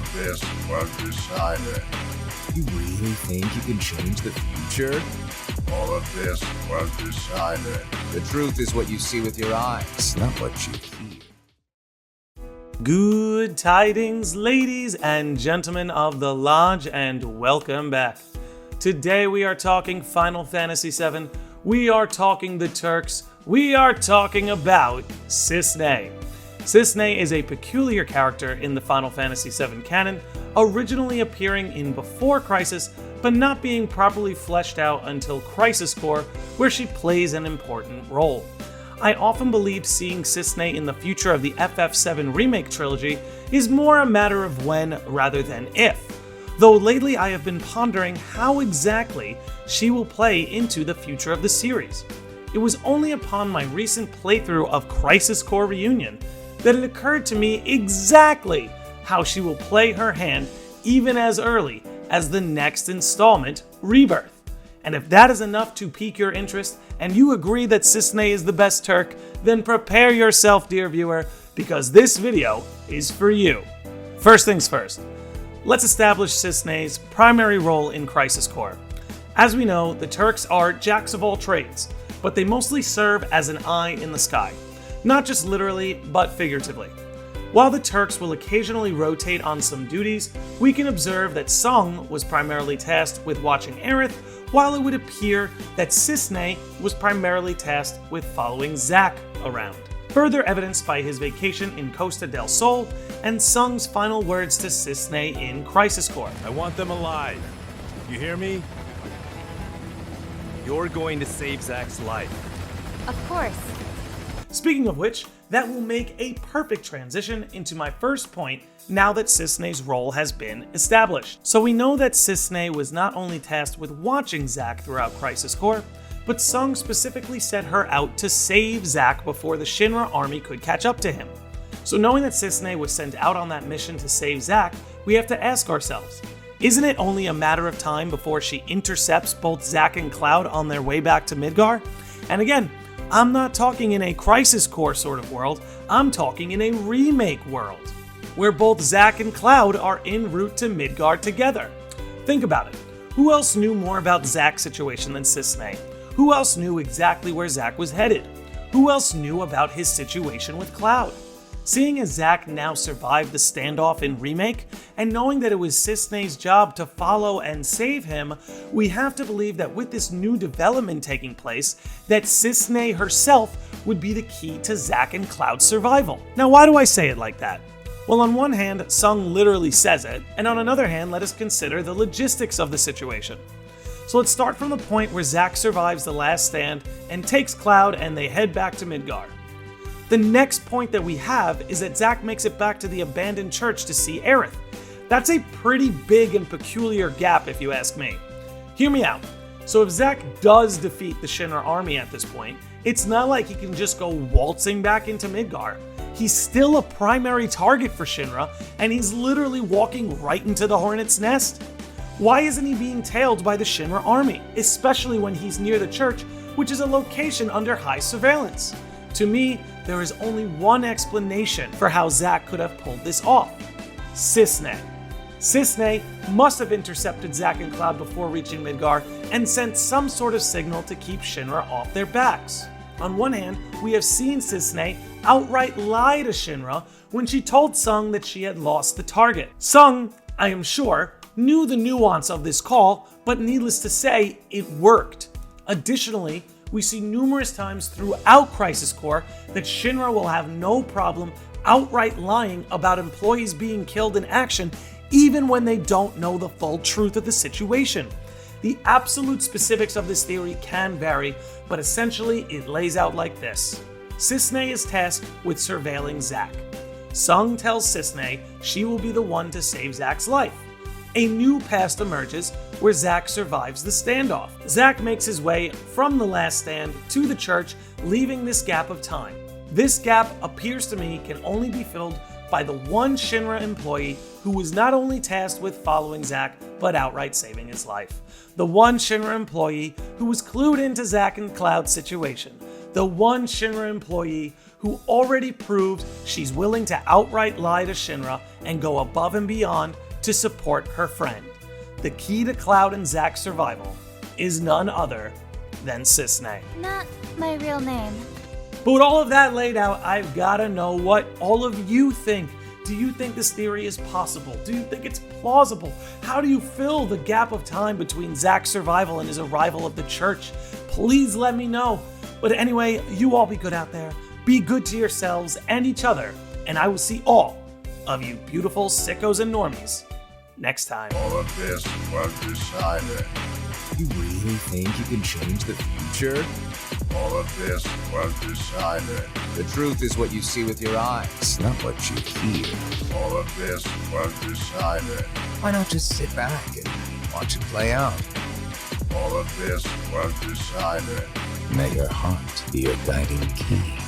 of this was decided. You really think you can change the future? All of this was decided. The truth is what you see with your eyes, not what you hear. Good tidings, ladies and gentlemen of the Lodge, and welcome back. Today we are talking Final Fantasy VII, we are talking the Turks, we are talking about Cissnei. Cissnei is a peculiar character in the Final Fantasy VII canon, originally appearing in Before Crisis, but not being properly fleshed out until Crisis Core, where she plays an important role. I often believed seeing Cissnei in the future of the FF7 remake trilogy is more a matter of when rather than if, though lately I have been pondering how exactly she will play into the future of the series. It was only upon my recent playthrough of Crisis Core Reunion that it occurred to me exactly how she will play her hand even as early as the next installment, Rebirth. And if that is enough to pique your interest, and you agree that Cissnei is the best Turk, then prepare yourself, dear viewer, because this video is for you. First things first, let's establish Cissnei's primary role in Crisis Core. As we know, the Turks are jacks of all trades, but they mostly serve as an eye in the sky. Not just literally, but figuratively. While the Turks will occasionally rotate on some duties, we can observe that Sung was primarily tasked with watching Aerith, while it would appear that Cissnei was primarily tasked with following Zack around. Further evidenced by his vacation in Costa del Sol and Sung's final words to Cissnei in Crisis Core. I want them alive. You hear me? You're going to save Zack's life. Of course. Speaking of which, that will make a perfect transition into my first point now that Cissnei's role has been established. So we know that Cissnei was not only tasked with watching Zack throughout Crisis Core, but Sung specifically set her out to save Zack before the Shinra army could catch up to him. So knowing that Cissnei was sent out on that mission to save Zack, we have to ask ourselves, isn't it only a matter of time before she intercepts both Zack and Cloud on their way back to Midgar? And again, I'm not talking in a Crisis Core sort of world, I'm talking in a remake world, where both Zack and Cloud are en route to Midgar together. Think about it. Who else knew more about Zack's situation than Cissnei? Who else knew exactly where Zack was headed? Who else knew about his situation with Cloud? Seeing as Zack now survived the standoff in Remake, and knowing that it was Cissnei's job to follow and save him, we have to believe that with this new development taking place, that Cissnei herself would be the key to Zack and Cloud's survival. Now, why do I say it like that? Well, on one hand, Sung literally says it, and on another hand, let us consider the logistics of the situation. So let's start from the point where Zack survives the last stand and takes Cloud and they head back to Midgar. The next point that we have is that Zack makes it back to the abandoned church to see Aerith. That's a pretty big and peculiar gap if you ask me. Hear me out. So if Zack does defeat the Shinra army at this point, it's not like he can just go waltzing back into Midgar. He's still a primary target for Shinra, and he's literally walking right into the Hornet's Nest. Why isn't he being tailed by the Shinra army, especially when he's near the church, which is a location under high surveillance? To me, there is only one explanation for how Zack could have pulled this off. Cissnei. Cissnei must have intercepted Zack and Cloud before reaching Midgar and sent some sort of signal to keep Shinra off their backs. On one hand, we have seen Cissnei outright lie to Shinra when she told Sung that she had lost the target. Sung, I am sure, knew the nuance of this call, but needless to say, it worked. Additionally, we see numerous times throughout Crisis Core that Shinra will have no problem outright lying about employees being killed in action even when they don't know the full truth of the situation. The absolute specifics of this theory can vary, but essentially it lays out like this. Cissnei is tasked with surveilling Zack. Sung tells Cissnei she will be the one to save Zack's life. A new past emerges where Zack survives the standoff. Zack makes his way from the last stand to the church, leaving this gap of time. This gap appears to me can only be filled by the one Shinra employee who was not only tasked with following Zack, but outright saving his life. The one Shinra employee who was clued into Zack and Cloud's situation. The one Shinra employee who already proved she's willing to outright lie to Shinra and go above and beyond to support her friend. The key to Cloud and Zack's survival is none other than Cissnei. Not my real name. But with all of that laid out, I've gotta know what all of you think. Do you think this theory is possible? Do you think it's plausible? How do you fill the gap of time between Zack's survival and his arrival of the church? Please let me know. But anyway, you all be good out there. Be good to yourselves and each other. And I will see all of you beautiful sickos and normies next time. All of this was decided. You really think you can change the future? All of this was decided. The truth is what you see with your eyes, not what you hear. All of this was decided. Why not just sit back and watch it play out? All of this was decided. May your heart be your guiding key.